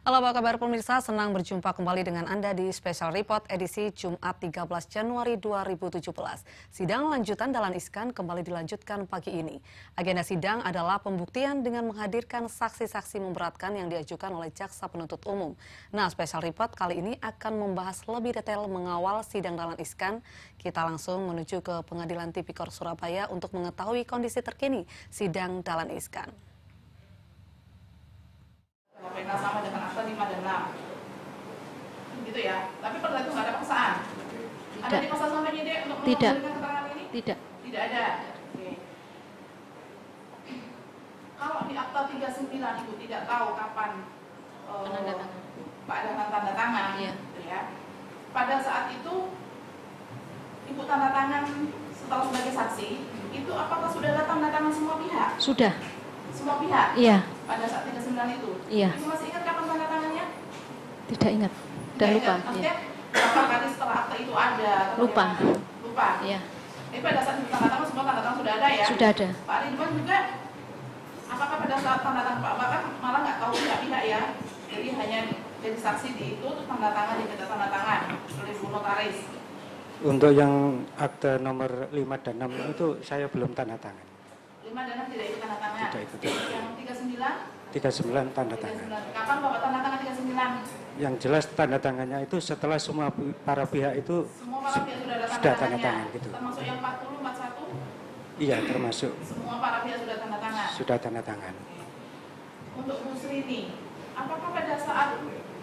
Halo, apa kabar pemirsa? Senang berjumpa kembali dengan Anda di Special Report edisi Jumat 13 Januari 2017. Sidang lanjutan Dahlan Iskan kembali dilanjutkan pagi ini. Agenda sidang adalah pembuktian dengan menghadirkan saksi-saksi memberatkan yang diajukan oleh Jaksa Penuntut Umum. Nah, Special Report kali ini akan membahas lebih detail mengawal sidang Dahlan Iskan. Kita langsung menuju ke Pengadilan Tipikor Surabaya untuk mengetahui kondisi terkini sidang Dahlan Iskan. Sama dengan akta 5 dan 6 gitu ya, tapi pada itu nggak ada paksaan. Ada di pasal sama penyidik untuk memberikan keterangan ini? Tidak ada. Oke. Kalau di akta 39 Ibu tidak tahu kapan Pak Dahlan tanda tangan, gitu ya. Pada saat itu Ibu tanda tangan setelah sebagai saksi, itu apakah sudah ada tanda tangan semua pihak? Sudah. Semua pihak? Iya. Pada saat 39 itu? Iya. Ibu masih ingat kapan tanda tangannya? Tidak ingat. Udah lupa. Maksudnya berapa kali setelah akta itu ada? Lupa. Lupa? Iya. Jadi pada saat tanda tangan semua tanda tangan sudah ada ya? Sudah ada. Pak Ridwan juga, apakah pada saat tanda tangan Pak Bakar malah nggak tahu pihak-pihak ya? Jadi hanya jadi saksi di itu, terus tanda tangan, diminta tanda tangan oleh Bu Notaris. Untuk yang akte nomor 5 dan 6 itu saya belum tanda tangan. 5 dan 6 tidak ikut tanda tangan? Tidak ikut tanda tangan. Yang 39 tanda tangan. Kapan Bapak tanda tangan 39? Yang jelas tanda tangannya itu setelah semua para pihak itu semua para pihak sudah ada sudah tanda tanda tangannya? tangan gitu. Termasuk yang 40, 41? Iya, termasuk. Semua para pihak sudah tanda tangan? Sudah tanda tangan. Untuk Bu Srini, apakah pada saat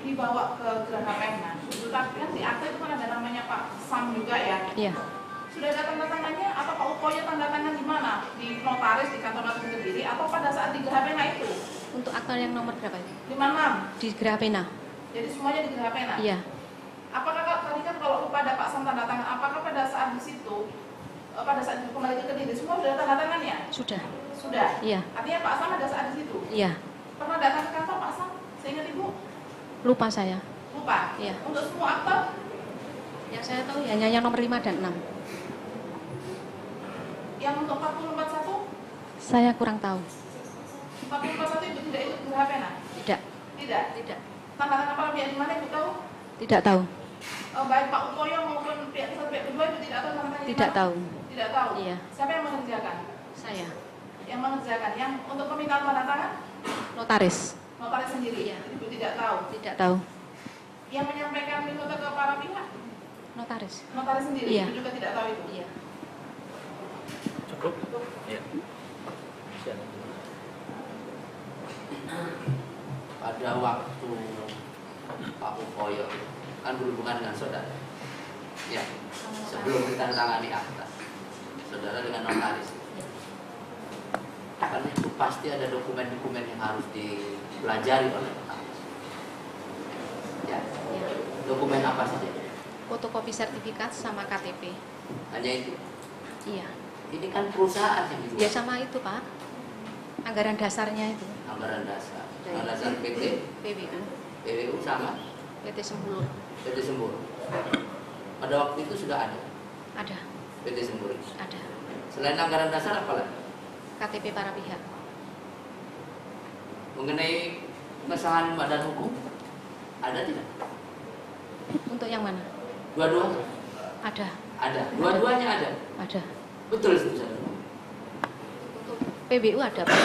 dibawa ke Geraha Pena, tapi kan di akte itu kan ada namanya Pak Sam juga ya? Iya. Sudah ada tanda tangannya atau Pak Ukoyo tanda tangan di mana? Di notaris, di kantor notaris sendiri, atau pada saat di Geraha Pena itu? Untuk akta yang nomor berapa itu? 56. Di Geraha Pena. Jadi semuanya di Geraha Pena? Iya. Apakah tadi kan kalau lupa ada Pak Sam tanda tangan, apakah pada saat di situ, pada saat kembali ke Kediri, semua sudah ada tanda tangannya? Sudah. Sudah? Iya. Artinya Pak Sam ada saat di situ? Iya. Pernah datang ke kantor Pak Sam? Seingat Ibu? Lupa saya. Lupa? Iya. Untuk semua akte? Yang saya tahu hanya yang nomor 5 dan 6. Yang untuk 4041? Saya kurang tahu. 4041 Ibu tidak ikut Geraha Pena? Tidak. Tidak? Tidak. Tanda tangan para pihak di mana Ibu tahu? Tidak tahu. Baik Pak Ukoyo maupun pihak satu pihak kedua Ibu tidak tahu tanda tangan di Tidak mana? tahu. Tidak tahu? Iya. Siapa yang mengerjakan? Saya. Yang mengerjakan? Yang untuk permintaan tanda tangan? Notaris. Notaris sendiri? Iya. Ibu tidak tahu? Tidak tahu. Yang menyampaikan minta ke para pihak? Notaris. Notaris sendiri? Iya. Ibu juga tidak tahu itu? Iya. Cukup? Ya. Pada waktu Pak Ukoyo kan berhubungan dengan saudara, ya, sebelum ditandatangani akta, saudara dengan notaris, kan itu pasti ada dokumen-dokumen yang harus dipelajari oleh notaris. Ya, dokumen apa saja? Fotokopi sertifikat sama KTP. Hanya itu. Iya. Ini kan perusahaan yang dibuat. Ya sama itu, Pak. Anggaran dasarnya itu. Anggaran dasar. Anggaran dasar PT, PWU. PWU sama PT Sembulur. PT Sembur. Pada waktu itu sudah ada Ada. PT Sembur. Ada. Selain anggaran dasar apa lagi? KTP para pihak. Mengenai pengesahan badan hukum ada tidak? Untuk yang mana? Dua-duanya Ada. ada. Dua-duanya ada. Ada. Betul itu saudara. Untuk PBU ada, Pak.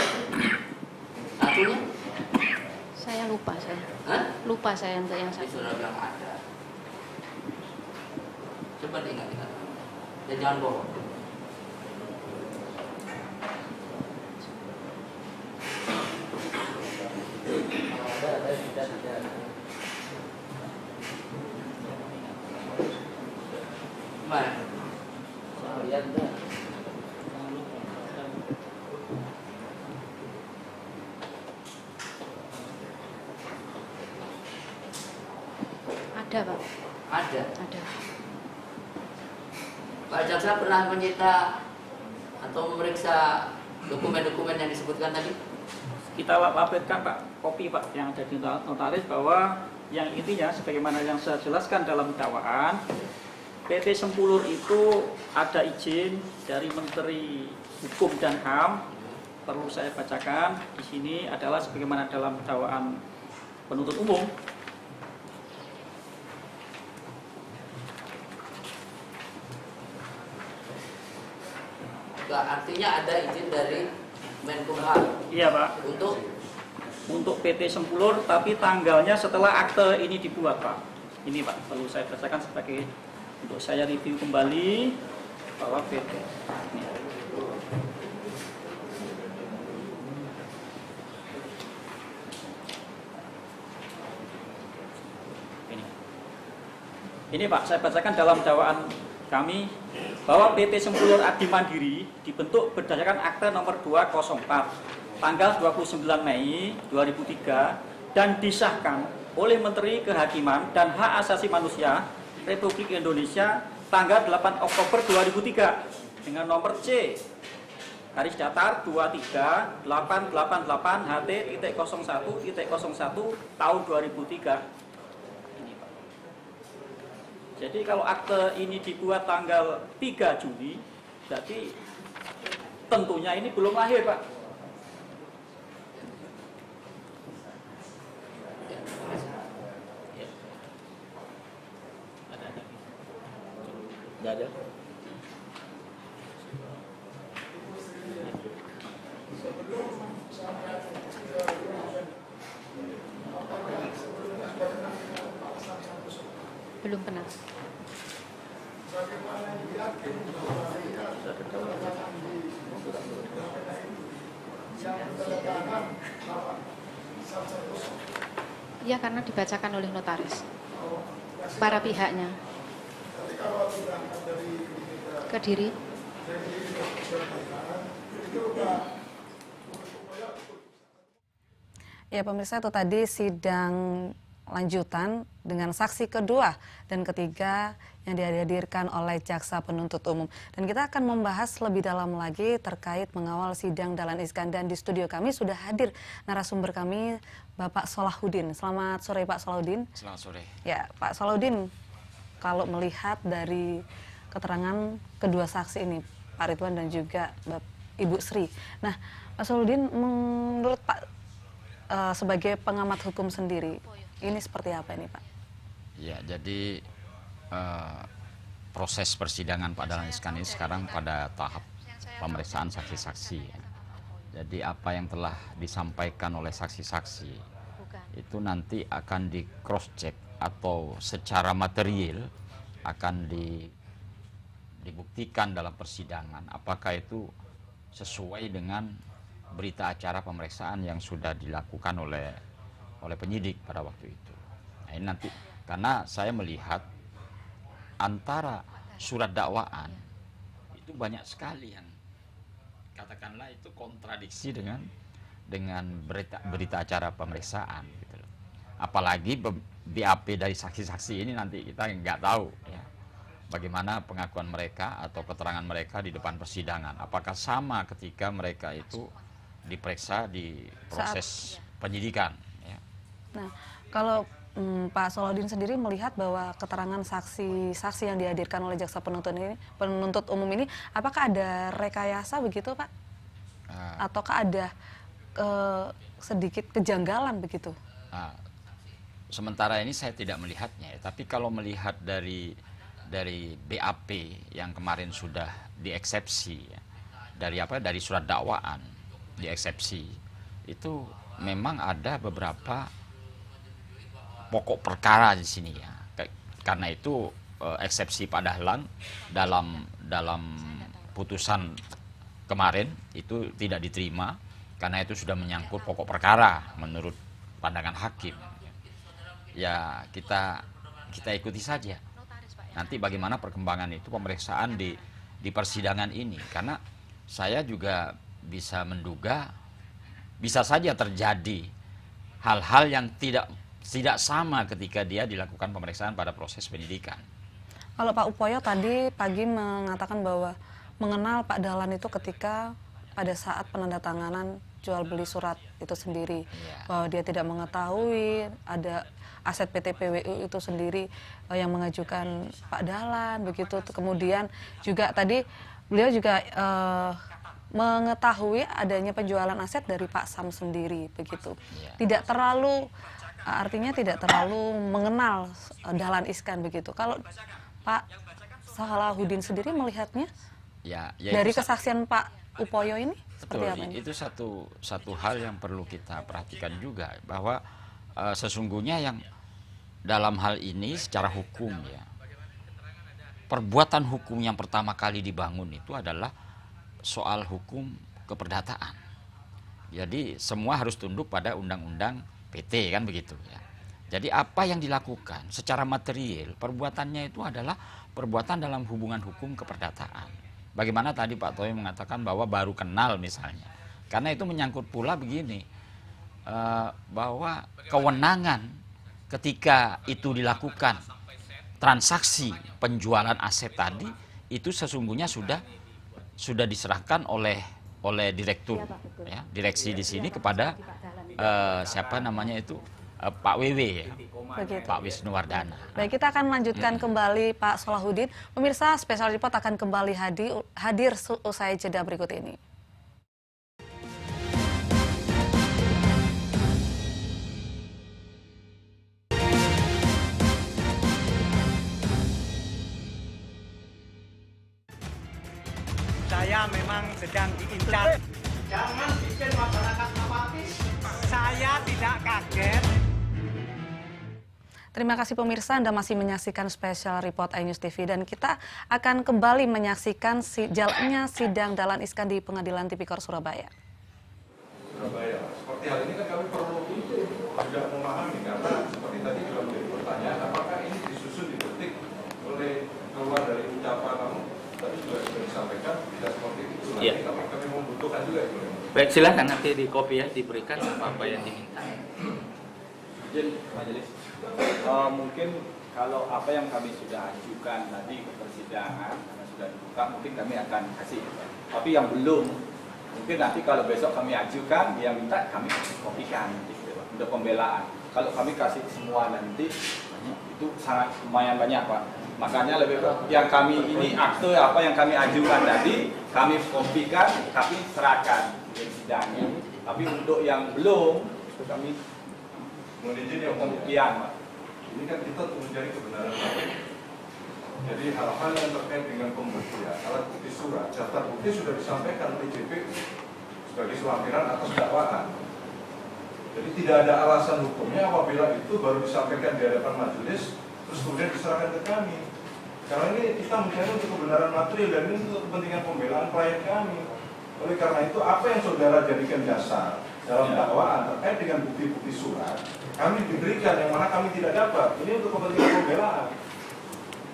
Satunya? Saya lupa saya. Hah? Lupa saya untuk yang Tadi satu. saudara bilang ada. Coba diingat-ingat. Dan jangan bohong. Gimana? Ada, Pak. Ada. Ada. Pak Jaksa pernah menyita atau memeriksa dokumen-dokumen yang disebutkan tadi? Kita lampirkan Pak kopi Pak yang ada di notaris bahwa yang intinya sebagaimana yang saya jelaskan dalam dakwaan, PT Sempulur itu ada izin dari Menteri Hukum dan HAM. Perlu saya bacakan di sini adalah sebagaimana dalam dakwaan penuntut umum. Nah, artinya ada izin dari Menkumham Iya Pak, untuk PT Sempulur, tapi tanggalnya setelah akte ini dibuat Pak. Ini Pak, perlu saya bacakan sebagai untuk saya review kembali bahwa PT ini. Ini Pak, saya bacakan dalam dakwaan kami bahwa PT Sempulur Adi Mandiri dibentuk berdasarkan akte nomor 204 tanggal 29 Mei 2003 dan disahkan oleh Menteri Kehakiman dan Hak Asasi Manusia Republik Indonesia tanggal 8 Oktober 2003 dengan nomor C garis datar 23888 HT.01.01 tahun 2003. Jadi kalau akte ini dibuat tanggal 3 Juni, berarti tentunya ini belum lahir, Pak. Tidak ada. Belum pernah. Ya, karena dibacakan oleh notaris. Para pihaknya. Kediri. Ya pemirsa, itu tadi sidang lanjutan dengan saksi kedua dan ketiga yang dihadirkan oleh jaksa penuntut umum. Dan kita akan membahas lebih dalam lagi terkait mengawal sidang Dahlan Iskan, dan di studio kami sudah hadir narasumber kami Bapak Solahuddin. Selamat sore Pak Solahuddin. Selamat sore. Ya Pak Solahuddin, kalau melihat dari keterangan kedua saksi ini, Pak Ridwan dan juga Ibu Sri. Nah Pak Solahuddin, menurut Pak sebagai pengamat hukum sendiri, ini seperti apa ini Pak? Ya, jadi proses persidangan Pak Dahlan Iskan ini sekarang pada tahap pemeriksaan saksi-saksi. Ya. Jadi apa yang telah disampaikan oleh saksi-saksi itu nanti akan di cross check atau secara material akan dibuktikan dalam persidangan apakah itu sesuai dengan berita acara pemeriksaan yang sudah dilakukan oleh penyidik pada waktu itu. Nah, ini nanti karena saya melihat antara surat dakwaan itu banyak sekali yang katakanlah itu kontradiksi dengan berita acara pemeriksaan gitu loh. Apalagi BAP dari saksi-saksi ini nanti kita nggak tahu ya bagaimana pengakuan mereka atau keterangan mereka di depan persidangan. Apakah sama ketika mereka itu diperiksa di proses penyidikan ya. Nah, kalau Pak Solahuddin sendiri melihat bahwa keterangan saksi-saksi yang dihadirkan oleh jaksa penuntut umum ini, apakah ada rekayasa begitu Pak? Ataukah ada sedikit kejanggalan begitu? Sementara ini saya tidak melihatnya, ya. Tapi kalau melihat dari BAP yang kemarin sudah dieksepsi, ya, dari surat dakwaan dieksepsi, itu memang ada beberapa pokok perkara di sini ya. Karena itu eksepsi Pak Dahlan dalam putusan kemarin itu tidak diterima karena itu sudah menyangkut pokok perkara menurut pandangan hakim. Ya kita ikuti saja. Nanti bagaimana perkembangan itu pemeriksaan di persidangan ini, karena saya juga bisa menduga bisa saja terjadi hal-hal yang tidak sama ketika dia dilakukan pemeriksaan pada proses penyidikan. Kalau Pak Upoyo tadi pagi mengatakan bahwa mengenal Pak Dahlan itu ketika pada saat penandatanganan jual beli surat itu sendiri, bahwa dia tidak mengetahui ada aset PT PWU itu sendiri yang mengajukan Pak Dahlan begitu. Kemudian juga tadi beliau juga mengetahui adanya penjualan aset dari Pak Sam sendiri begitu. Tidak terlalu artinya tidak terlalu mengenal Dahlan Iskan begitu. Kalau Pak Salahuddin sendiri melihatnya Ya, dari itu kesaksian Pak Upoyo ini seperti betul, apa ini? itu satu hal yang perlu kita perhatikan juga, bahwa sesungguhnya yang dalam hal ini secara hukum ya, perbuatan hukum yang pertama kali dibangun itu adalah soal hukum keperdataan. Jadi semua harus tunduk pada undang-undang PT kan begitu ya. Jadi apa yang dilakukan secara material perbuatannya itu adalah perbuatan dalam hubungan hukum keperdataan. Bagaimana tadi Pak Toy mengatakan bahwa baru kenal misalnya, karena itu menyangkut pula begini, bahwa kewenangan ketika itu dilakukan transaksi penjualan aset tadi itu sesungguhnya sudah diserahkan oleh direktur ya, direksi di sini kepada siapa namanya itu Pak WW ya. Begitu. Pak Wisnuwardana. Baik, kita akan lanjutkan kembali Pak Salahuddin. Pemirsa, Special Report akan kembali hadir usai jeda berikut ini. Saya memang sedang diincar. Jangan bikin masyarakat apatis. Saya tidak kaget. Terima kasih pemirsa, Anda masih menyaksikan Special Report iNews TV dan kita akan kembali menyaksikan jalannya sidang Dahlan Iskan di Pengadilan Tipikor Surabaya. Seperti hal ini kan kami perlu juga memahami, karena seperti tadi juga menjadi pertanyaan, apakah ini disusun dipetik oleh keluar dari ucapan kamu? Tadi juga sudah disampaikan tidak seperti itu. Nanti kami membutuhkan juga itu. Baik, silakan nanti di copy ya, diberikan apa yang diminta. Izin majelis, mungkin kalau apa yang kami sudah ajukan tadi ke persidangan karena sudah dibuka, mungkin kami akan kasih. Tapi yang belum, mungkin nanti kalau besok kami ajukan, dia minta kami kopikan gitu, untuk pembelaan. Kalau kami kasih semua nanti itu sangat lumayan banyak Pak. Makanya lebih yang kami ini akte apa yang kami ajukan tadi kami kopikan, kami serahkan di sidangnya. Tapi untuk yang belum kami Mohon izin ya, pembuktian, Pak. Ini kan kita mencari kebenaran. Jadi hal-hal yang terkait dengan pembuktian, alat bukti surat, daftar bukti sudah disampaikan oleh JPU sebagai selampiran atas dakwaan. Jadi tidak ada alasan hukumnya apabila itu baru disampaikan di hadapan majelis, terus kemudian diserahkan ke kami. Karena ini kita mencari untuk kebenaran material dan ini untuk kepentingan pembelaan klien kami. Oleh karena itu, apa yang saudara jadikan dasar dalam dakwaan terkait dengan bukti-bukti surat, kami diberikan yang mana kami tidak dapat. Ini untuk kepentingan pembelaan.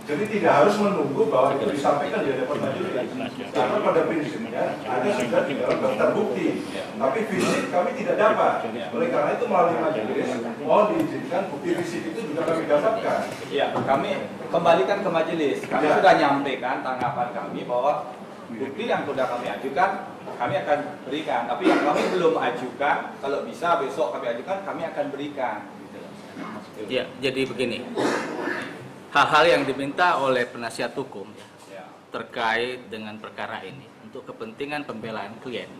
Jadi tidak harus menunggu bahwa itu disampaikan di hadapan majelis. Karena pada prinsipnya ada sudah di dalam daftar bukti, tapi fisik kami tidak dapat. Oleh karena itu melalui majelis mohon diizinkan bukti fisik itu juga kami dapatkan. Iya, kami kembalikan ke majelis. Kami sudah nyampaikan tanggapan kami bahwa bukti yang sudah kami ajukan kami akan berikan. Tapi yang kami belum ajukan, kalau bisa besok kami ajukan, kami akan berikan. Ya, jadi begini. Hal-hal yang diminta oleh penasihat hukum terkait dengan perkara ini untuk kepentingan pembelaan klien,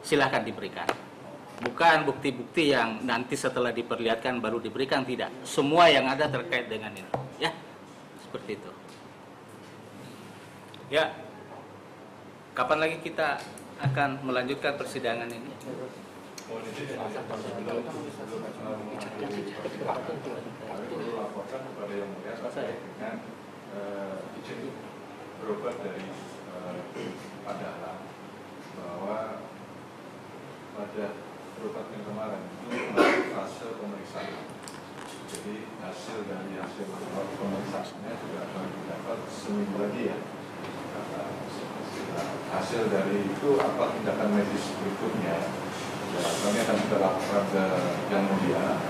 silahkan diberikan. Bukan bukti-bukti yang nanti setelah diperlihatkan baru diberikan, tidak. Semua yang ada terkait dengan ini, ya, seperti itu. Ya, kapan lagi kita akan melanjutkan persidangan ini? Laporkan kepada yang mulia terkait dengan izin berobat dari Pak Dahlan bahwa pada berobat yang kemarin itu hasil pemeriksaan. Jadi hasil dari hasil pemeriksaannya juga akan didapat seminggu lagi ya. Hasil dari itu apa tindakan medis berikutnya? Ya, kami akan juga laporkan ke yang mulia.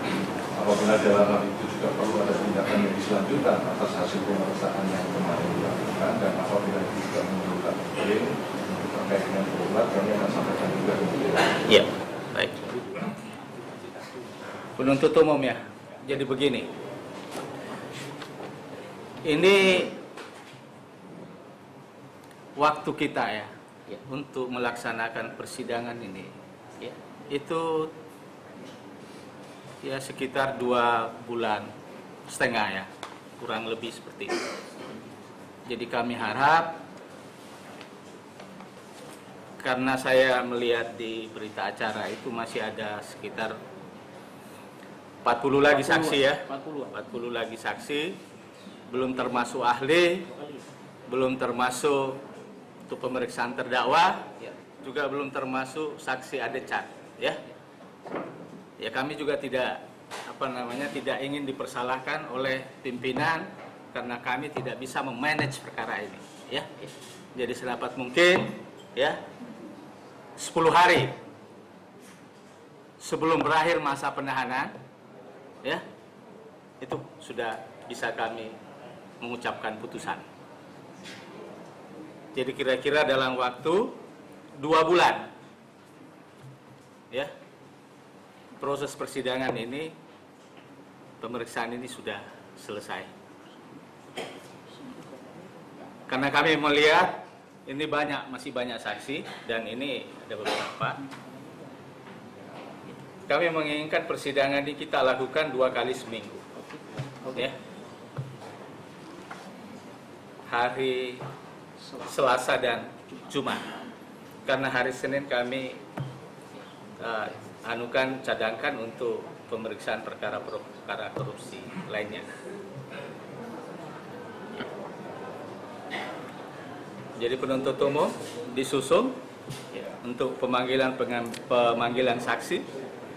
Apabila dalam hal itu juga perlu ada tindakan medis lanjutan atas hasil pemeriksaan yang kemarin dilakukan, dan apabila itu juga memerlukan klaim terkait dengan berobat, kami akan sampaikan juga ke mulia. Iya, baik. Penuntut umum ya. Jadi begini. Ini waktu kita ya untuk melaksanakan persidangan ini ya, itu Ya sekitar 2,5 bulan ya, kurang lebih seperti itu. Jadi kami harap, karena saya melihat di berita acara itu masih ada sekitar 40 lagi saksi ya, 40 lagi saksi, belum termasuk ahli, belum termasuk untuk pemeriksaan terdakwa, juga belum termasuk saksi adecat, ya. Ya kami juga tidak tidak ingin dipersalahkan oleh pimpinan karena kami tidak bisa memanage perkara ini, ya. Jadi sedapat mungkin, ya, 10 hari sebelum berakhir masa penahanan, ya, itu sudah bisa kami mengucapkan putusan. Jadi kira-kira dalam waktu 2 bulan, ya, proses persidangan ini, pemeriksaan ini sudah selesai. Karena kami melihat ini masih banyak saksi dan ini ada beberapa. Kami menginginkan persidangan ini kita lakukan 2 kali seminggu, ya. Hari Selasa dan Jumat. Karena hari Senin kami cadangkan untuk pemeriksaan perkara korupsi lainnya. Jadi penuntut umum disusun untuk pemanggilan saksi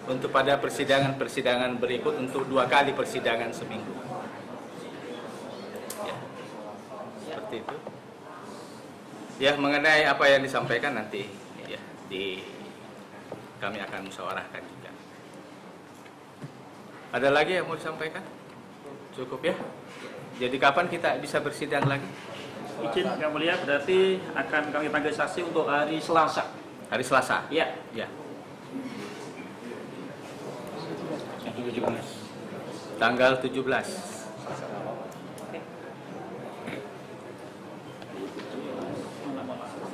untuk pada persidangan berikut untuk 2 kali persidangan seminggu. Ya, seperti itu. Ya, mengenai apa yang disampaikan nanti ya kami akan musyawarahkan juga. Ada lagi yang mau disampaikan? Cukup ya? Jadi kapan kita bisa bersidang lagi? Izin Yang Mulia, berarti akan kami panggil saksi untuk hari Selasa. Hari Selasa? Iya. Ya. Tanggal 17.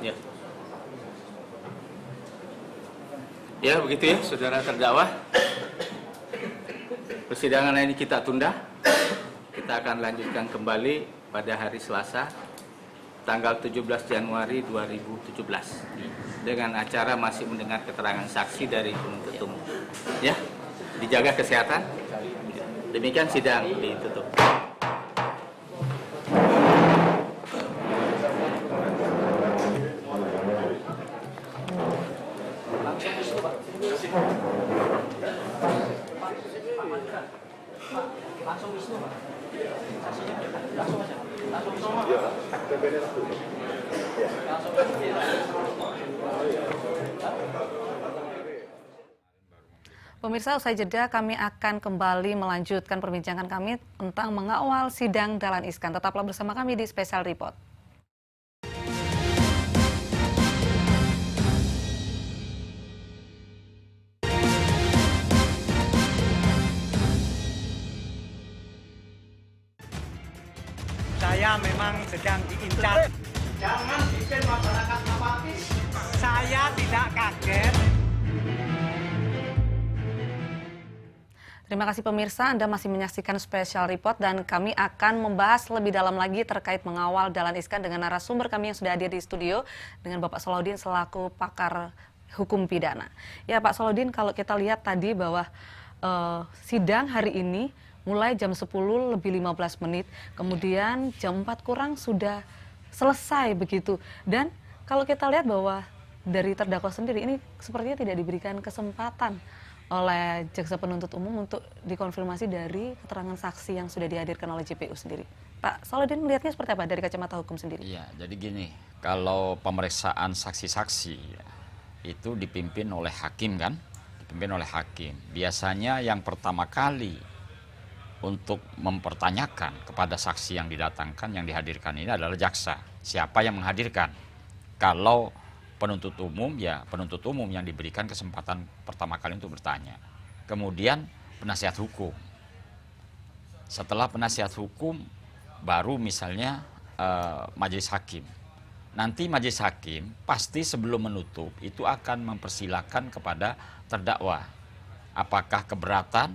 Ya. Ya, begitu ya, saudara terdakwa. Persidangan ini kita tunda. Kita akan lanjutkan kembali pada hari Selasa, tanggal 17 Januari 2017. Dengan acara masih mendengar keterangan saksi dari penuntut umum. Ya, dijaga kesehatan. Demikian sidang ditutup. Langsung Wisnu, Pak. Langsung aja. Langsung Wisnu. Pemirsa, usai jeda kami akan kembali melanjutkan perbincangan kami tentang mengawal sidang Dahlan Iskan. Tetaplah bersama kami di Special Report. Saya memang sedang diincar. Jangan bikin masyarakat apatis. Saya tidak kaget. Terima kasih pemirsa, Anda masih menyaksikan Special Report dan kami akan membahas lebih dalam lagi terkait mengawal Dahlan Iskan dengan narasumber kami yang sudah hadir di studio dengan Bapak Solahuddin selaku pakar hukum pidana. Ya Pak Solahuddin, kalau kita lihat tadi bahwa sidang hari ini mulai jam 10 lebih 15 menit, kemudian jam 4 kurang sudah selesai begitu. Dan kalau kita lihat bahwa dari terdakwa sendiri ini sepertinya tidak diberikan kesempatan oleh jaksa penuntut umum untuk dikonfirmasi dari keterangan saksi yang sudah dihadirkan oleh JPU sendiri. Pak Solahuddin melihatnya seperti apa dari kacamata hukum sendiri? Iya, jadi gini, kalau pemeriksaan saksi-saksi itu dipimpin oleh hakim kan, dipimpin oleh hakim. Biasanya yang pertama kali untuk mempertanyakan kepada saksi yang didatangkan, yang dihadirkan ini adalah jaksa. Siapa yang menghadirkan? Kalau penuntut umum, ya penuntut umum yang diberikan kesempatan pertama kali untuk bertanya. Kemudian penasihat hukum. Setelah penasihat hukum, baru misalnya majelis hakim. Nanti majelis hakim pasti sebelum menutup itu akan mempersilahkan kepada terdakwa. Apakah keberatan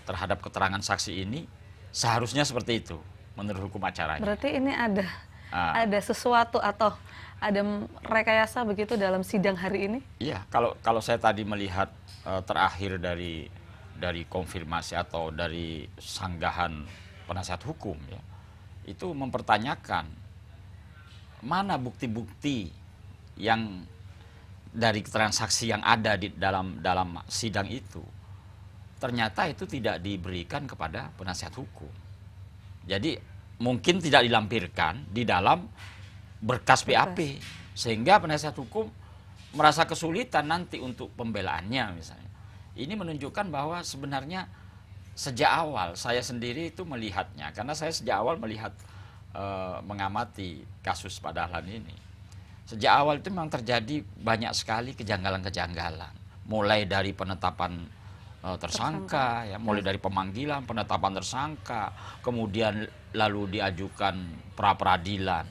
terhadap keterangan saksi ini seharusnya seperti itu menurut hukum acaranya. Berarti ini ada sesuatu atau ada rekayasa begitu dalam sidang hari ini? Iya, kalau saya tadi melihat terakhir dari konfirmasi atau dari sanggahan penasihat hukum ya, itu mempertanyakan mana bukti-bukti yang dari keterangan saksi yang ada di dalam sidang itu. Ternyata itu tidak diberikan kepada penasihat hukum. Jadi mungkin tidak dilampirkan di dalam berkas BAP, sehingga penasihat hukum merasa kesulitan nanti untuk pembelaannya misalnya. Ini menunjukkan bahwa sebenarnya sejak awal saya sendiri itu melihatnya, karena saya sejak awal melihat mengamati kasus Pak Dahlan ini. Sejak awal itu memang terjadi banyak sekali kejanggalan-kejanggalan, mulai dari penetapan tersangka, ya, mulai dari pemanggilan, penetapan tersangka, kemudian lalu diajukan pra peradilan,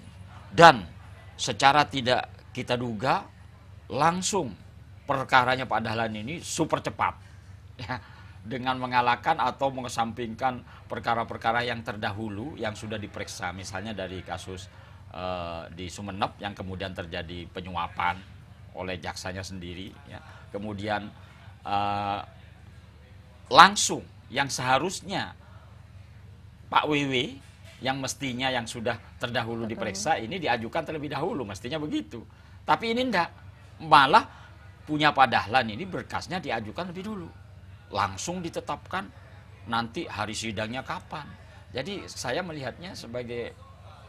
dan secara tidak kita duga langsung perkaranya Pak Dahlan ini super cepat, ya, dengan mengalahkan atau mengesampingkan perkara-perkara yang terdahulu yang sudah diperiksa, misalnya dari kasus di Sumeneb yang kemudian terjadi penyuapan oleh jaksanya sendiri, ya. Kemudian langsung yang seharusnya Pak WW yang mestinya yang sudah terdahulu diperiksa ini diajukan terlebih dahulu, mestinya begitu. Tapi ini enggak, malah punya Pak Dahlan ini berkasnya diajukan lebih dulu, langsung ditetapkan nanti hari sidangnya kapan. Jadi saya melihatnya sebagai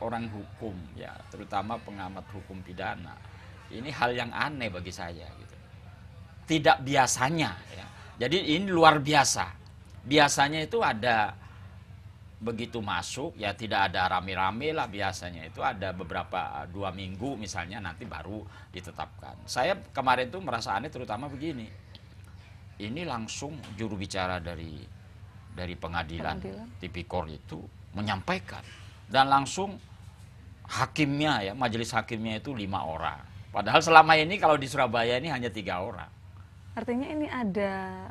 orang hukum, ya, terutama pengamat hukum pidana, ini hal yang aneh bagi saya gitu. Tidak biasanya, ya. Jadi ini luar biasa. Biasanya itu ada begitu masuk, ya tidak ada rame-rame lah, biasanya itu ada beberapa 2 minggu misalnya nanti baru ditetapkan. Saya kemarin tuh merasa aneh terutama begini. Ini langsung juru bicara dari pengadilan Tipikor itu menyampaikan, dan langsung hakimnya, ya, majelis hakimnya itu 5 orang. Padahal selama ini kalau di Surabaya ini hanya 3 orang. Artinya ini ada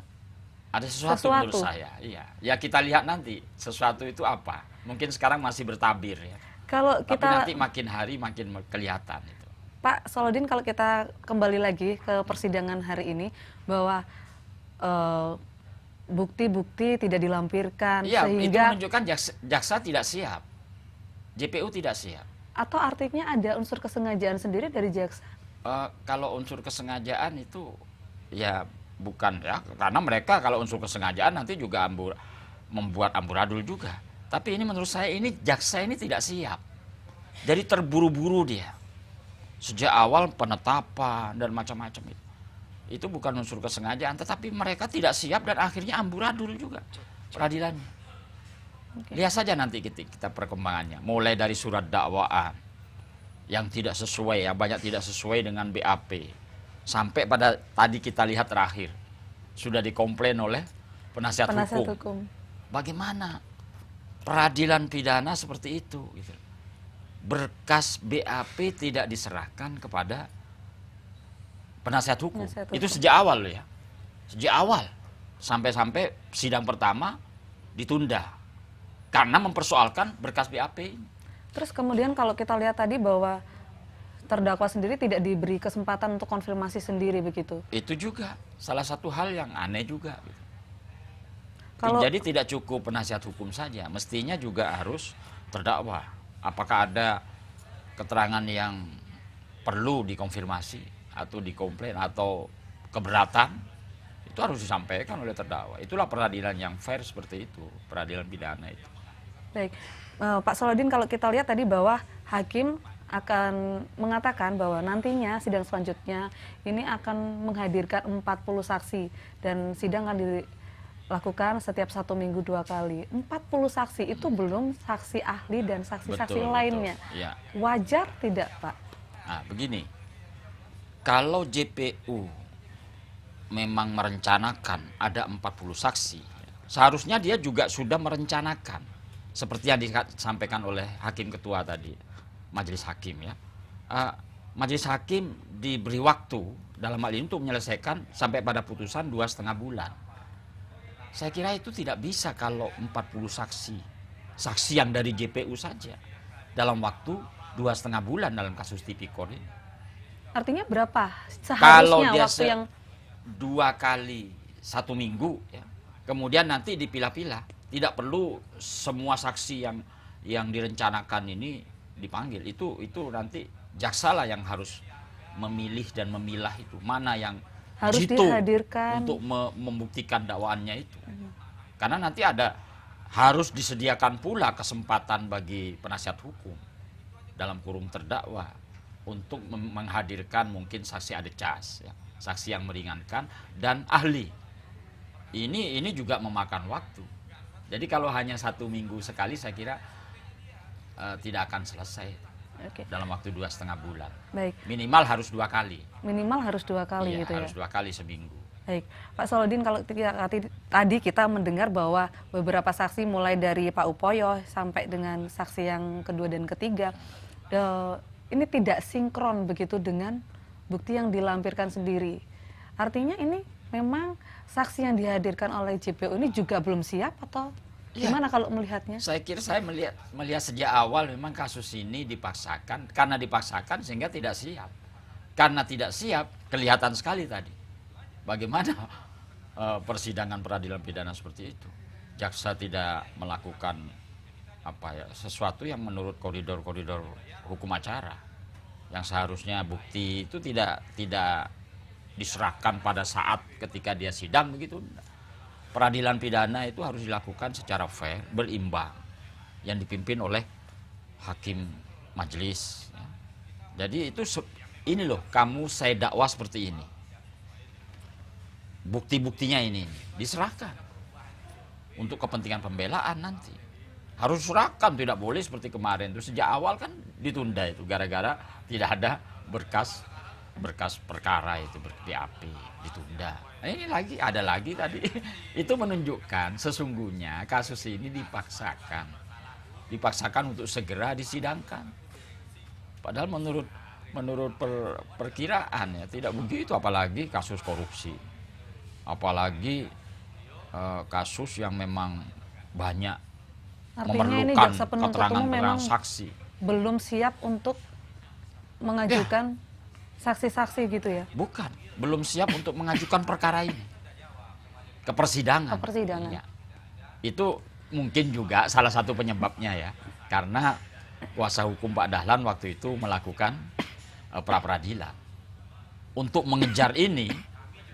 sesuatu menurut saya. Iya. Ya kita lihat nanti sesuatu itu apa. Mungkin sekarang masih bertabir, ya. Tapi nanti makin hari makin kelihatan itu. Pak Solodin, kalau kita kembali lagi ke persidangan hari ini bahwa bukti-bukti tidak dilampirkan, iya, sehingga itu menunjukkan jaksa tidak siap, JPU tidak siap. Atau artinya ada unsur kesengajaan sendiri dari jaksa? Kalau unsur kesengajaan itu ya bukan, ya, karena mereka kalau unsur kesengajaan nanti juga membuat amburadul juga. Tapi ini menurut saya ini jaksa ini tidak siap. Jadi terburu-buru dia. Sejak awal penetapan dan macam-macam itu. Itu bukan unsur kesengajaan, tetapi mereka tidak siap dan akhirnya amburadul juga peradilannya. Lihat saja nanti kita perkembangannya. Mulai dari surat dakwaan yang tidak sesuai, ya, banyak tidak sesuai dengan BAP. Sampai pada tadi kita lihat terakhir, sudah dikomplain oleh penasihat hukum. Bagaimana peradilan pidana seperti itu? Gitu. Berkas BAP tidak diserahkan kepada penasihat hukum. Itu sejak awal, ya. Sejak awal. Sampai-sampai sidang pertama ditunda. Karena mempersoalkan berkas BAP. Terus kemudian kalau kita lihat tadi bahwa terdakwa sendiri tidak diberi kesempatan untuk konfirmasi sendiri begitu. Itu juga salah satu hal yang aneh juga. Gitu. Kalau, jadi tidak cukup penasihat hukum saja, mestinya juga harus terdakwa. Apakah ada keterangan yang perlu dikonfirmasi atau dikomplain atau keberatan, itu harus disampaikan oleh terdakwa. Itulah peradilan yang fair seperti itu, peradilan pidana itu. Baik, Pak Solodin, kalau kita lihat tadi bahwa hakim akan mengatakan bahwa nantinya sidang selanjutnya ini akan menghadirkan 40 saksi dan sidang akan dilakukan setiap 1 minggu 2 kali. 40 saksi itu belum saksi ahli dan saksi-saksi lainnya. Ya. Wajar tidak, Pak? Nah, begini. Kalau JPU memang merencanakan ada 40 saksi, seharusnya dia juga sudah merencanakan seperti yang disampaikan oleh hakim ketua tadi, majelis hakim, ya. Majelis hakim diberi waktu dalam hal ini untuk menyelesaikan sampai pada putusan 2,5 bulan. Saya kira itu tidak bisa kalau 40 saksi yang dari JPU saja dalam waktu 2,5 bulan dalam kasus tipikor ini. Artinya berapa Kalau seharusnya dia waktu yang 2 kali 1 minggu, ya, kemudian nanti dipilah-pilah, tidak perlu semua saksi yang direncanakan ini dipanggil. Itu nanti jaksa lah yang harus memilih dan memilah itu mana yang harus dihadirkan untuk membuktikan dakwaannya itu. Karena nanti harus disediakan pula kesempatan bagi penasihat hukum dalam kurung terdakwa untuk menghadirkan mungkin saksi adecas, ya, saksi yang meringankan dan ahli. Ini juga memakan waktu. Jadi kalau hanya 1 minggu sekali saya kira tidak akan selesai. Dalam waktu 2,5 bulan. Baik. Minimal harus 2 kali. Minimal harus 2 kali iya, gitu harus ya. 2 kali seminggu. Baik, Pak Solodin, kalau tadi kita mendengar bahwa beberapa saksi mulai dari Pak Upoyo sampai dengan saksi yang kedua dan ketiga, ini tidak sinkron begitu dengan bukti yang dilampirkan sendiri. Artinya ini memang saksi yang dihadirkan oleh JPU ini juga belum siap atau gimana kalau melihatnya? Saya kira saya melihat sejak awal memang kasus ini dipaksakan, karena dipaksakan sehingga tidak siap. Karena tidak siap, kelihatan sekali tadi bagaimana persidangan peradilan pidana seperti itu. Jaksa tidak melakukan sesuatu yang menurut koridor-koridor hukum acara. Yang seharusnya bukti itu tidak diserahkan pada saat ketika dia sidang begitu. Peradilan pidana itu harus dilakukan secara fair, berimbang, yang dipimpin oleh hakim majelis. Ya. Jadi itu ini loh, kamu saya dakwa seperti ini. Bukti-buktinya ini diserahkan untuk kepentingan pembelaan nanti. Harus serahkan, tidak boleh seperti kemarin itu sejak awal kan ditunda itu gara-gara tidak ada berkas perkara itu BAP ditunda. Nah, ini ada lagi tadi. Itu menunjukkan sesungguhnya kasus ini dipaksakan untuk segera disidangkan. Padahal menurut perkiraan ya tidak begitu, apalagi kasus korupsi. Apalagi kasus yang memang banyak memerlukan keterangan saksi. Belum siap untuk mengajukan saksi-saksi gitu ya? Bukan, belum siap untuk mengajukan perkara ini ke persidangan. Ya. Itu mungkin juga salah satu penyebabnya ya, karena kuasa hukum Pak Dahlan waktu itu melakukan pra-peradilan. Untuk mengejar ini,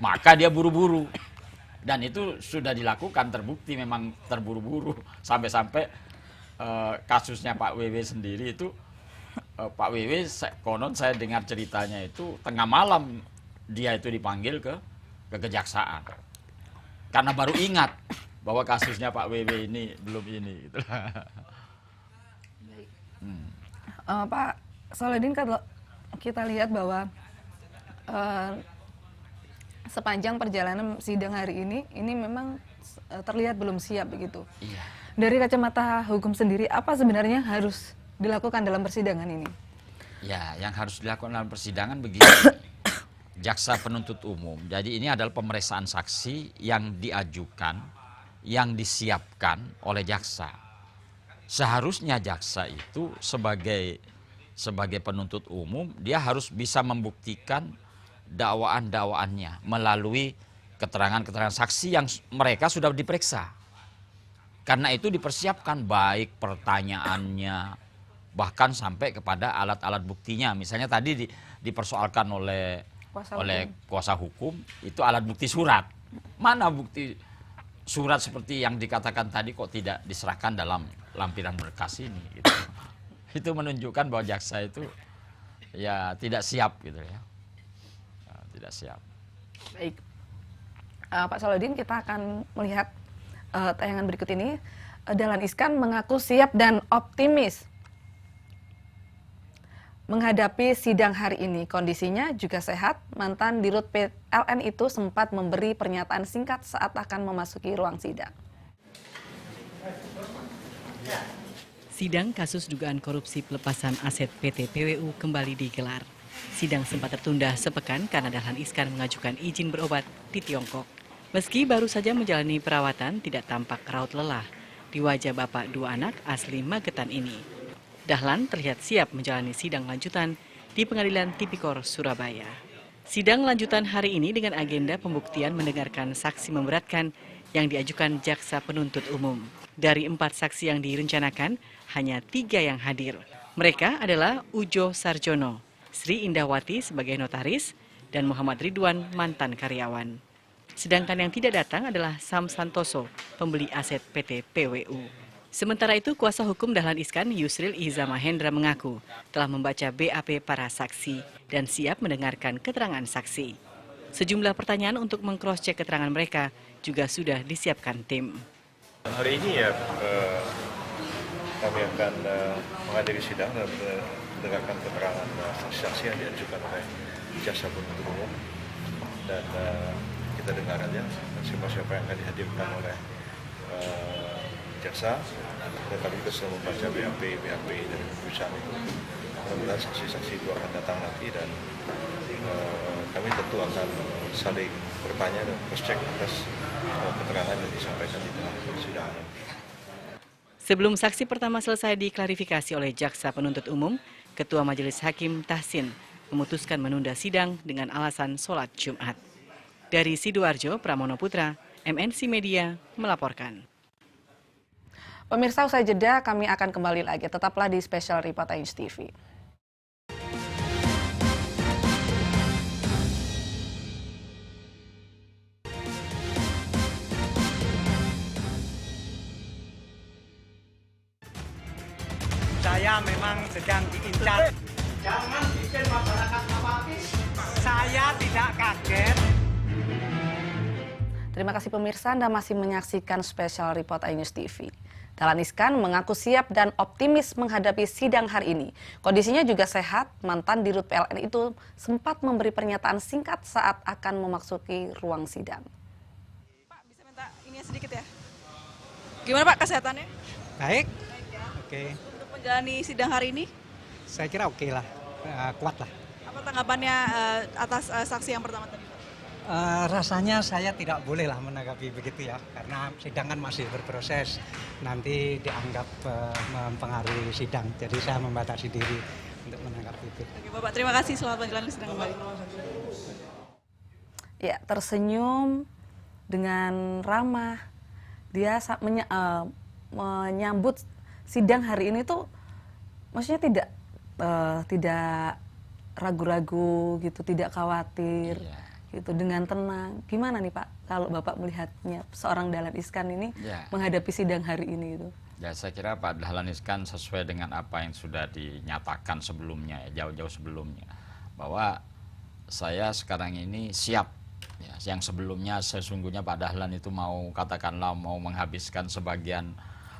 maka dia buru-buru. Dan itu sudah dilakukan, terbukti memang terburu-buru. Sampai-sampai kasusnya Pak WW sendiri itu, Pak WW konon saya dengar ceritanya itu tengah malam dia itu dipanggil ke kejaksaan. Karena baru ingat bahwa kasusnya Pak WW ini belum ini. Gitu. Pak Solodin, kalau kita lihat bahwa sepanjang perjalanan sidang hari ini memang terlihat belum siap begitu. Iya. Dari kacamata hukum sendiri, apa sebenarnya harus dilakukan dalam persidangan ini? Ya, yang harus dilakukan dalam persidangan begini. Jaksa penuntut umum. Jadi ini adalah pemeriksaan saksi yang diajukan, yang disiapkan oleh jaksa. Seharusnya jaksa itu sebagai penuntut umum, dia harus bisa membuktikan dakwaan-dakwaannya melalui keterangan-keterangan saksi yang mereka sudah diperiksa. Karena itu dipersiapkan baik pertanyaannya, bahkan sampai kepada alat-alat buktinya. Misalnya tadi dipersoalkan oleh kuasa hukum, itu alat bukti surat. Mana bukti surat seperti yang dikatakan tadi kok tidak diserahkan dalam lampiran berkas ini? Gitu. Itu menunjukkan bahwa jaksa itu ya tidak siap gitu ya. Tidak siap. Baik, Pak Solodin, kita akan melihat tayangan berikut ini. Dahlan Iskan mengaku siap dan optimis menghadapi sidang hari ini. Kondisinya juga sehat. Mantan Dirut PLN itu sempat memberi pernyataan singkat saat akan memasuki ruang sidang. Sidang kasus dugaan korupsi pelepasan aset PT PWU kembali digelar. Sidang sempat tertunda sepekan karena Dahlan Iskan mengajukan izin berobat di Tiongkok. Meski baru saja menjalani perawatan, tidak tampak raut lelah di wajah bapak dua anak asli Magetan ini. Dahlan terlihat siap menjalani sidang lanjutan di Pengadilan Tipikor Surabaya. Sidang lanjutan hari ini dengan agenda pembuktian mendengarkan saksi memberatkan yang diajukan jaksa penuntut umum. Dari 4 saksi yang direncanakan, hanya 3 yang hadir. Mereka adalah Ujo Sarjono, Sri Indahwati sebagai notaris, dan Muhammad Ridwan, mantan karyawan. Sedangkan yang tidak datang adalah Sam Santoso, pembeli aset PT PWU. Sementara itu, kuasa hukum Dahlan Iskan, Yusril Iza Mahendra mengaku telah membaca BAP para saksi dan siap mendengarkan keterangan saksi. Sejumlah pertanyaan untuk meng-cross-check keterangan mereka juga sudah disiapkan tim. Hari ini ya kami akan menghadiri sidang dan mendengarkan keterangan saksi-saksi yang diajukan oleh jaksa penuntut umum dan kita dengar aja siapa-siapa yang akan dihadirkan oleh jaksa dan kami juga sudah membaca BAP dari pemeriksaan itu. Mudah-mudahan saksi-saksi itu akan datang nanti dan kami tentu akan saling bertanya dan cross-check atas keterangan yang disampaikan di dalam persidangan. Sebelum saksi pertama selesai diklarifikasi oleh jaksa penuntut umum, Ketua Majelis Hakim Tahsin memutuskan menunda sidang dengan alasan sholat Jumat. Dari Sidoarjo, Pramono Putra, MNC Media melaporkan. Pemirsa, usai jeda kami akan kembali lagi. Tetaplah di Special Report News TV. Saya memang sedang diincar. Jangan bikin masyarakat apatis. Saya tidak kaget. Terima kasih pemirsa, Anda masih menyaksikan Special Report News TV. Dahlan Iskan mengaku siap dan optimis menghadapi sidang hari ini. Kondisinya juga sehat, mantan Dirut PLN itu sempat memberi pernyataan singkat saat akan memasuki ruang sidang. Pak, bisa minta ini sedikit ya? Gimana Pak kesehatannya? Baik. Ya. Oke. Untuk menjalani sidang hari ini? Saya kira oke lah, kuat lah. Apa tanggapannya atas saksi yang pertama tadi? Rasanya saya tidak boleh lah menanggapi begitu ya, karena sidang kan masih berproses, nanti dianggap mempengaruhi sidang, jadi saya membatasi diri untuk menanggapi itu. Oke Bapak, terima kasih, selamat menjalani sidang kembali. Ya, tersenyum dengan ramah, dia menyambut sidang hari ini tuh, maksudnya tidak ragu-ragu gitu, tidak khawatir. Gitu, dengan tenang. Gimana nih Pak kalau Bapak melihatnya seorang Dahlan Iskan ini menghadapi sidang hari ini itu? Ya, saya kira Pak Dahlan Iskan sesuai dengan apa yang sudah dinyatakan sebelumnya, jauh-jauh sebelumnya, bahwa saya sekarang ini siap. Ya, yang sebelumnya sesungguhnya Pak Dahlan itu mau menghabiskan sebagian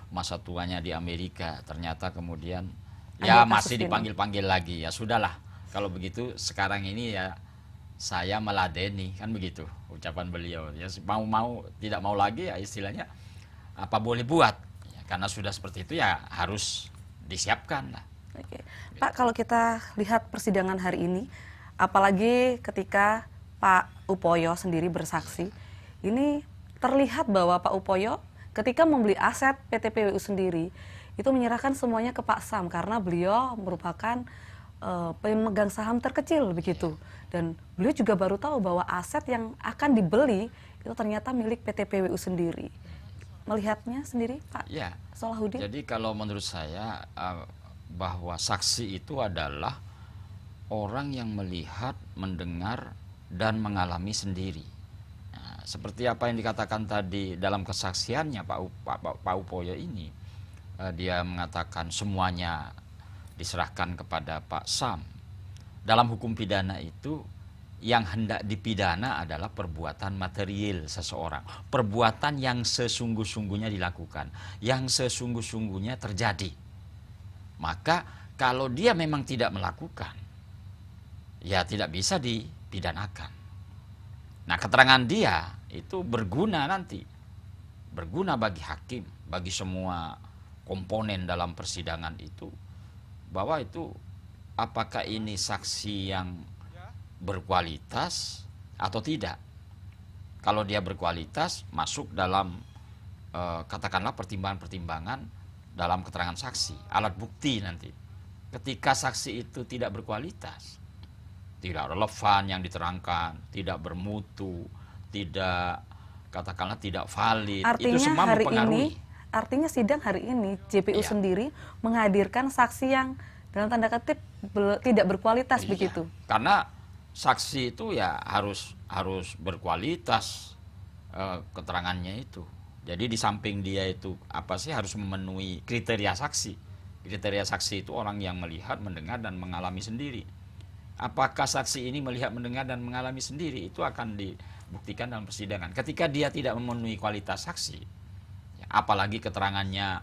masa tuanya di Amerika, ternyata kemudian ya masih dipanggil-panggil lagi. Ya sudahlah, kalau begitu sekarang ini ya saya meladeni, kan begitu ucapan beliau. Ya mau tidak mau lagi ya istilahnya apa boleh buat. Ya, karena sudah seperti itu ya harus disiapkan lah. Oke. Pak, kalau kita lihat persidangan hari ini, apalagi ketika Pak Upoyo sendiri bersaksi, ini terlihat bahwa Pak Upoyo ketika membeli aset PT PWU sendiri itu menyerahkan semuanya ke Pak Sam karena beliau merupakan pemegang saham terkecil begitu, dan beliau juga baru tahu bahwa aset yang akan dibeli itu ternyata milik PT PWU sendiri. Melihatnya sendiri Pak Solahuddin? Jadi kalau menurut saya bahwa saksi itu adalah orang yang melihat, mendengar dan mengalami sendiri. Nah, seperti apa yang dikatakan tadi dalam kesaksiannya Pak Upoyo ini, dia mengatakan semuanya diserahkan kepada Pak Sam. Dalam hukum pidana itu yang hendak dipidana adalah perbuatan material seseorang, perbuatan yang sesungguh-sungguhnya dilakukan, yang sesungguh-sungguhnya terjadi. Maka kalau dia memang tidak melakukan, ya tidak bisa dipidanakan. Nah, keterangan dia itu berguna nanti, berguna bagi hakim, bagi semua komponen dalam persidangan itu, bahwa itu apakah ini saksi yang berkualitas atau tidak. Kalau dia berkualitas, masuk dalam katakanlah pertimbangan-pertimbangan dalam keterangan saksi, alat bukti nanti. Ketika saksi itu tidak berkualitas, tidak relevan yang diterangkan, tidak bermutu, tidak katakanlah tidak valid, artinya itu semua hari mempengaruhi. Artinya sidang hari ini JPU sendiri menghadirkan saksi yang dalam tanda kutip tidak berkualitas begitu. Karena saksi itu ya harus berkualitas keterangannya itu. Jadi di samping dia itu apa sih harus memenuhi kriteria saksi. Kriteria saksi itu orang yang melihat, mendengar dan mengalami sendiri. Apakah saksi ini melihat, mendengar dan mengalami sendiri, itu akan dibuktikan dalam persidangan. Ketika dia tidak memenuhi kualitas saksi, ya, apalagi keterangannya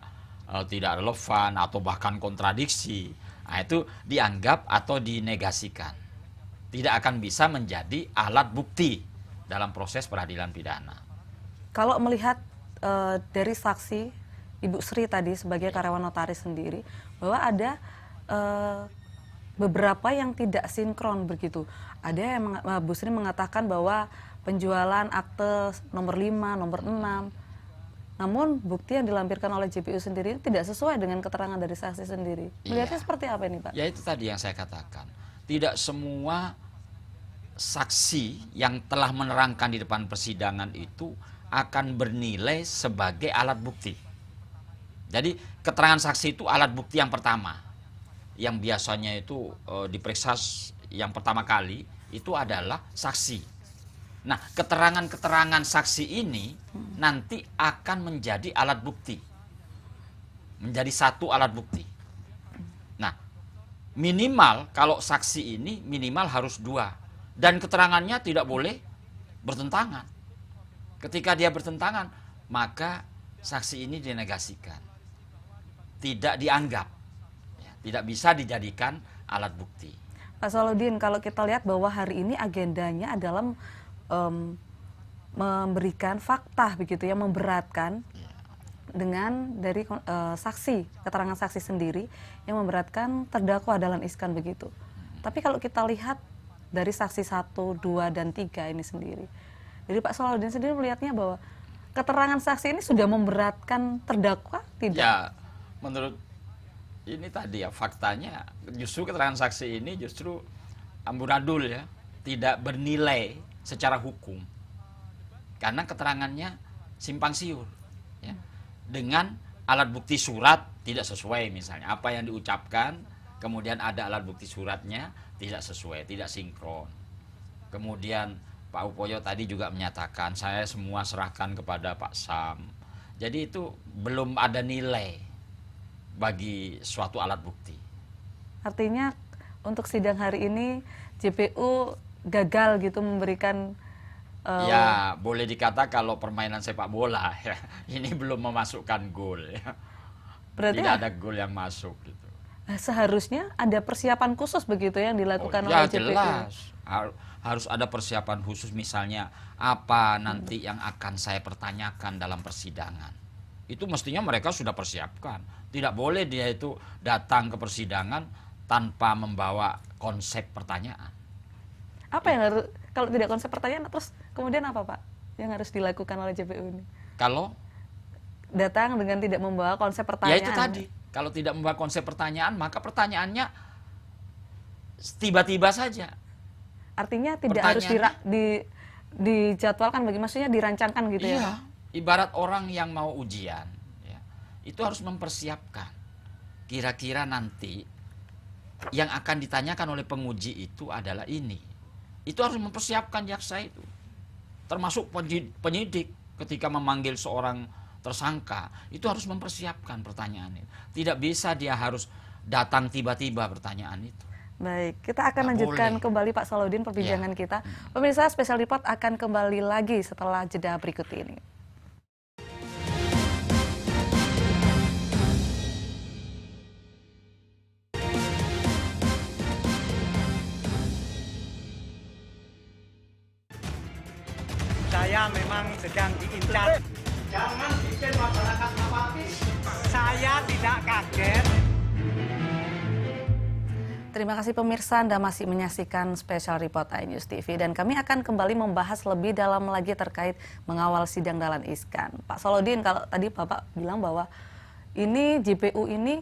tidak relevan atau bahkan kontradiksi, nah itu dianggap atau dinegasikan. Tidak akan bisa menjadi alat bukti dalam proses peradilan pidana. Kalau melihat dari saksi Ibu Sri tadi sebagai karyawan notaris sendiri, bahwa ada beberapa yang tidak sinkron begitu. Ada yang Bu Sri mengatakan bahwa penjualan akte nomor 5, nomor 6, namun bukti yang dilampirkan oleh JPU sendiri tidak sesuai dengan keterangan dari saksi sendiri. Melihatnya seperti apa ini, Pak? Ya itu tadi yang saya katakan. Tidak semua saksi yang telah menerangkan di depan persidangan itu akan bernilai sebagai alat bukti. Jadi keterangan saksi itu alat bukti yang pertama. Yang biasanya itu diperiksa yang pertama kali itu adalah saksi. Nah, keterangan-keterangan saksi ini nanti akan menjadi alat bukti. Menjadi satu alat bukti. Nah, minimal kalau saksi ini minimal harus 2. Dan keterangannya tidak boleh bertentangan. Ketika dia bertentangan, maka saksi ini dinegasikan. Tidak dianggap. Ya, tidak bisa dijadikan alat bukti. Pak Salahuddin, kalau kita lihat bahwa hari ini agendanya adalah memberikan fakta begitu yang memberatkan dengan dari saksi, keterangan saksi sendiri yang memberatkan terdakwa Dahlan Iskan begitu. Tapi kalau kita lihat dari saksi 1, 2, dan 3 ini sendiri, jadi Pak Salahuddin sendiri melihatnya bahwa keterangan saksi ini sudah memberatkan terdakwa tidak? Ya, menurut ini tadi ya faktanya justru keterangan saksi ini justru amburadul ya, tidak bernilai secara hukum karena keterangannya simpang siur ya. Dengan alat bukti surat tidak sesuai, misalnya apa yang diucapkan kemudian ada alat bukti suratnya tidak sesuai, tidak sinkron. Kemudian Pak Upoyo tadi juga menyatakan saya semua serahkan kepada Pak Sam. Jadi itu belum ada nilai bagi suatu alat bukti. Artinya untuk sidang hari ini JPU gagal gitu memberikan ya boleh dikata kalau permainan sepak bola ya, ini belum memasukkan gol ya. Berarti tidak ada gol yang masuk gitu. Seharusnya ada persiapan khusus begitu yang dilakukan oleh JPU. Jelas harus ada persiapan khusus, misalnya apa nanti yang akan saya pertanyakan dalam persidangan. Itu mestinya mereka sudah persiapkan. Tidak boleh dia itu datang ke persidangan tanpa membawa konsep pertanyaan. Apa yang harus, kalau tidak konsep pertanyaan, terus kemudian apa Pak yang harus dilakukan oleh JPU ini? Kalau datang dengan tidak membawa konsep pertanyaan. Ya itu tadi, kalau tidak membawa konsep pertanyaan, maka pertanyaannya tiba-tiba saja. Artinya tidak harus dijadwalkan, maksudnya dirancangkan gitu ya? Iya, ibarat orang yang mau ujian, ya, itu harus mempersiapkan. Kira-kira nanti yang akan ditanyakan oleh penguji itu adalah ini. Itu harus mempersiapkan jaksa itu. Termasuk penyidik ketika memanggil seorang tersangka, itu harus mempersiapkan pertanyaan itu. Tidak bisa dia harus datang tiba-tiba pertanyaan itu. Baik, kita akan lanjutkan kembali Pak Salahuddin perbincangan kita. Pemirsa, Special Report akan kembali lagi setelah jeda berikut ini. Saya memang sedang diincar. Jangan bikin masyarakat apatis. Saya tidak kaget. Terima kasih pemirsa, Anda masih menyaksikan Special Report iNews TV dan kami akan kembali membahas lebih dalam lagi terkait mengawal sidang Dahlan Iskan. Pak Solodin, kalau tadi Bapak bilang bahwa ini JPU ini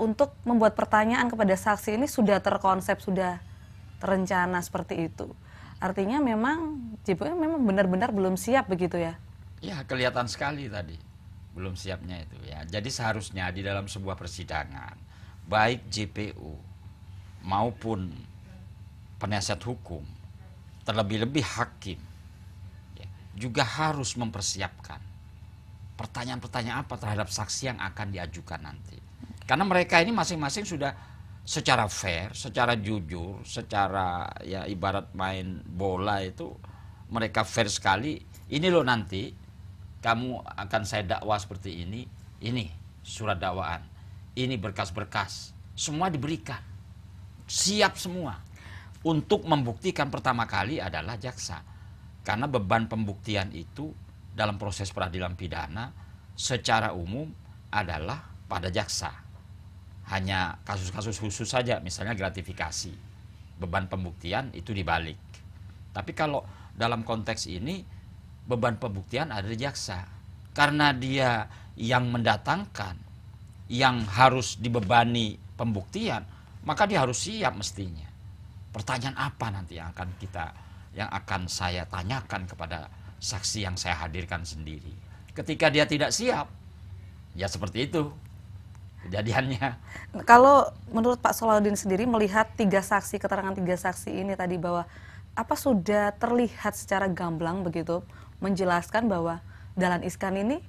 untuk membuat pertanyaan kepada saksi ini sudah terkonsep, sudah terencana seperti itu. Artinya memang JPU memang benar-benar belum siap begitu ya? Ya, kelihatan sekali tadi belum siapnya itu ya. Jadi seharusnya di dalam sebuah persidangan baik JPU maupun penasihat hukum, terlebih-lebih hakim, ya, juga harus mempersiapkan pertanyaan-pertanyaan apa terhadap saksi yang akan diajukan nanti. Karena mereka ini masing-masing sudah secara fair, secara jujur, secara ya ibarat main bola itu mereka fair sekali. Ini loh nanti kamu akan saya dakwa seperti ini surat dakwaan, ini berkas-berkas, semua diberikan. Siap semua untuk membuktikan pertama kali adalah jaksa. Karena beban pembuktian itu dalam proses peradilan pidana secara umum adalah pada jaksa. Hanya kasus-kasus khusus saja, misalnya gratifikasi. Beban pembuktian itu dibalik. Tapi kalau dalam konteks ini beban pembuktian ada di jaksa. Karena dia yang mendatangkan, yang harus dibebani pembuktian, maka dia harus siap mestinya. Pertanyaan apa nanti yang akan saya tanyakan kepada saksi yang saya hadirkan sendiri. Ketika dia tidak siap, ya seperti itu kejadiannya. Kalau menurut Pak Solodin sendiri melihat keterangan tiga saksi ini tadi, bahwa apa sudah terlihat secara gamblang begitu menjelaskan bahwa Dahlan Iskan ini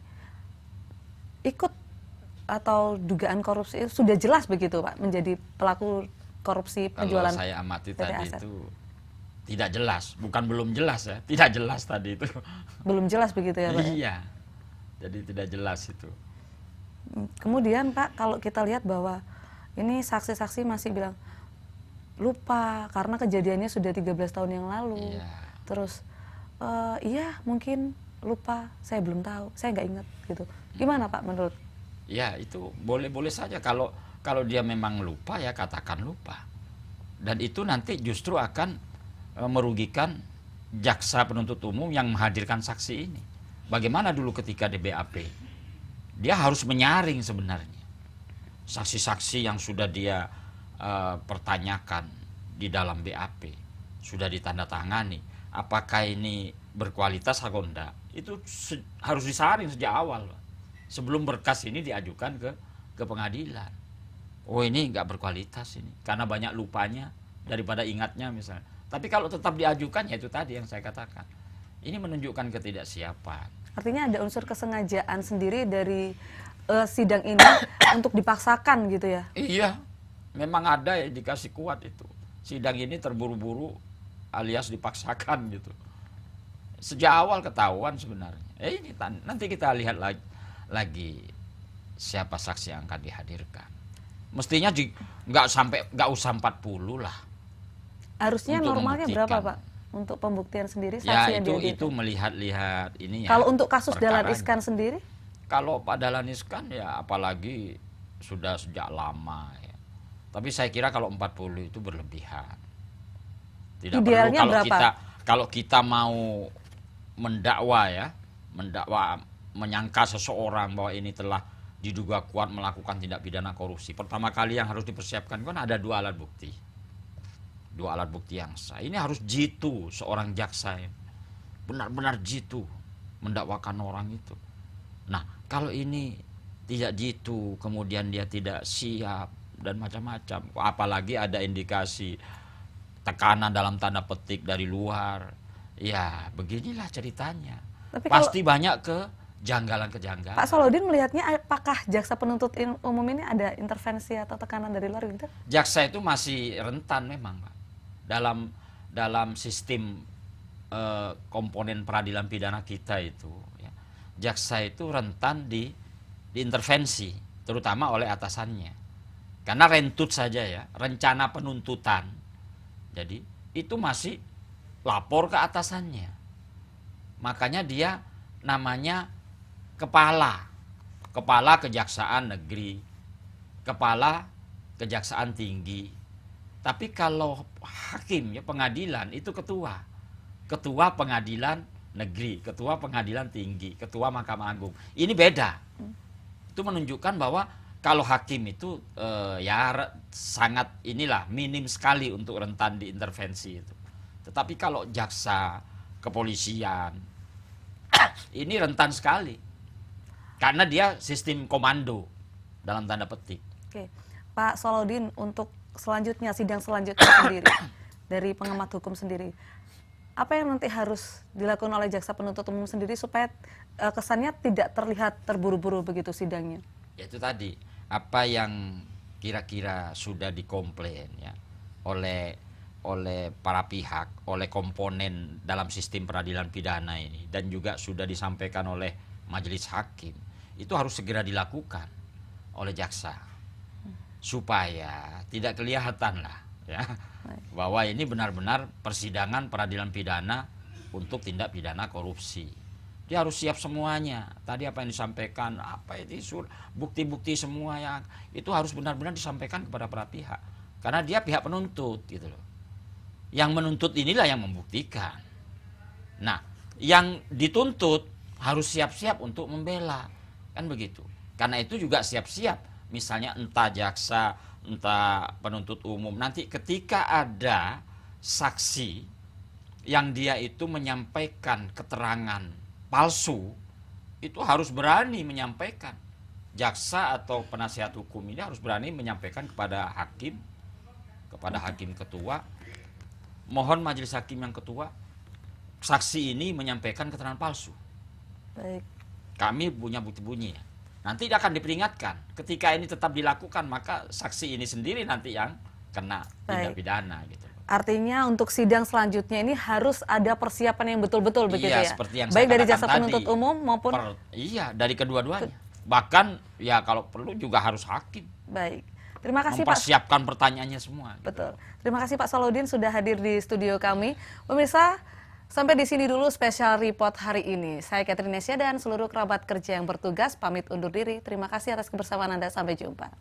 ikut atau dugaan korupsi itu sudah jelas begitu Pak, menjadi pelaku korupsi penjualan. Kalau saya amati PT tadi Aset. itu tidak jelas, bukan belum jelas ya, tidak jelas tadi itu. Belum jelas begitu ya Pak? Iya, jadi tidak jelas itu. Kemudian Pak, kalau kita lihat bahwa ini saksi-saksi masih bilang lupa karena kejadiannya sudah 13 tahun yang lalu. Iya. Terus iya mungkin lupa, saya belum tahu, saya nggak ingat gitu. Gimana Pak menurut? Ya itu boleh-boleh saja, kalau dia memang lupa ya katakan lupa. Dan itu nanti justru akan merugikan jaksa penuntut umum yang menghadirkan saksi ini. Bagaimana dulu ketika di BAP, dia harus menyaring sebenarnya saksi-saksi yang sudah dia pertanyakan di dalam BAP, sudah ditandatangani, apakah ini berkualitas atau enggak. Itu harus disaring sejak awal, Pak. Sebelum berkas ini diajukan ke pengadilan. Oh ini nggak berkualitas ini, karena banyak lupanya daripada ingatnya misalnya. Tapi kalau tetap diajukan, ya itu tadi yang saya katakan. Ini menunjukkan ketidaksiapan. Artinya ada unsur kesengajaan sendiri dari sidang ini untuk dipaksakan gitu ya? Iya, memang ada ya, dikasih kuat itu. Sidang ini terburu-buru alias dipaksakan gitu. Sejak awal ketahuan sebenarnya. Ini nanti kita lihat lagi siapa saksi yang akan dihadirkan. Mestinya nggak usah 40 lah. Harusnya normalnya berapa Pak untuk pembuktian sendiri saksi ya, yang dihadirkan? itu melihat ini ya. Kalau untuk kasus Dahlan Iskan sendiri? Kalau Pak Dahlan Iskan ya apalagi sudah sejak lama ya. Tapi saya kira kalau 40 itu berlebihan. Tidak Idealnya perlu berapa? kalau kita mau mendakwa ya, menyangka seseorang bahwa ini telah diduga kuat melakukan tindak pidana korupsi. Pertama kali yang harus dipersiapkan kan ada dua alat bukti. Dua alat bukti yang sah. Ini harus jitu seorang jaksa. Benar-benar jitu mendakwakan orang itu. Nah, kalau ini tidak jitu, kemudian dia tidak siap dan macam-macam. Apalagi ada indikasi tekanan dalam tanda petik dari luar. Ya, beginilah ceritanya. Tapi pasti banyak kejanggalan-kejanggalan. Pak Solodin melihatnya apakah jaksa penuntut umum ini ada intervensi atau tekanan dari luar gitu? Jaksa itu masih rentan memang, Pak. Dalam sistem komponen peradilan pidana kita itu, ya, jaksa itu rentan diintervensi, terutama oleh atasannya. Karena rentut saja ya, rencana penuntutan. Jadi itu masih lapor ke atasannya. Makanya dia namanya kepala kejaksaan negeri, kepala kejaksaan tinggi. Tapi kalau hakim ya pengadilan itu ketua pengadilan negeri, ketua pengadilan tinggi, ketua Mahkamah Agung. Ini beda. Itu menunjukkan bahwa kalau hakim itu sangat minim sekali untuk rentan diintervensi itu. Tetapi kalau jaksa, kepolisian, ini rentan sekali. Karena dia sistem komando dalam tanda petik. Oke. Pak Solahuddin, untuk selanjutnya, sidang selanjutnya sendiri, dari pengamat hukum sendiri, apa yang nanti harus dilakukan oleh jaksa penuntut umum sendiri supaya kesannya tidak terlihat terburu-buru begitu sidangnya? Ya itu tadi, apa yang kira-kira sudah dikomplain ya oleh para pihak, oleh komponen dalam sistem peradilan pidana ini, dan juga sudah disampaikan oleh majelis hakim, itu harus segera dilakukan oleh jaksa supaya tidak kelihatan lah ya bahwa ini benar-benar persidangan peradilan pidana untuk tindak pidana korupsi. Dia harus siap semuanya. Tadi apa yang disampaikan, bukti-bukti semua yang itu harus benar-benar disampaikan kepada para pihak. Karena dia pihak penuntut gitu loh. Yang menuntut inilah yang membuktikan. Nah, yang dituntut harus siap-siap untuk membela. Kan begitu. Karena itu juga siap-siap. Misalnya entah jaksa, entah penuntut umum, nanti ketika ada saksi yang dia itu menyampaikan keterangan palsu, itu harus berani menyampaikan. Jaksa atau penasihat hukum ini harus berani menyampaikan kepada hakim ketua, mohon majelis hakim yang ketua, saksi ini menyampaikan keterangan palsu. Baik. Kami punya bukti-bukti ya. Nanti dia akan diperingatkan. Ketika ini tetap dilakukan, maka saksi ini sendiri nanti yang kena tindak pidana gitu. Artinya untuk sidang selanjutnya ini harus ada persiapan yang betul-betul begitu ya? Seperti yang baik saya dari katakan jaksa penuntut tadi, umum maupun dari kedua-duanya. Bahkan ya kalau perlu juga harus hakim. Baik. Terima kasih mempersiapkan pertanyaannya semua. Betul. Terima kasih Pak Solahuddin sudah hadir di studio kami. Pemirsa, sampai di sini dulu spesial report hari ini. Saya Catherine Nesya dan seluruh kerabat kerja yang bertugas pamit undur diri. Terima kasih atas kebersamaan Anda. Sampai jumpa.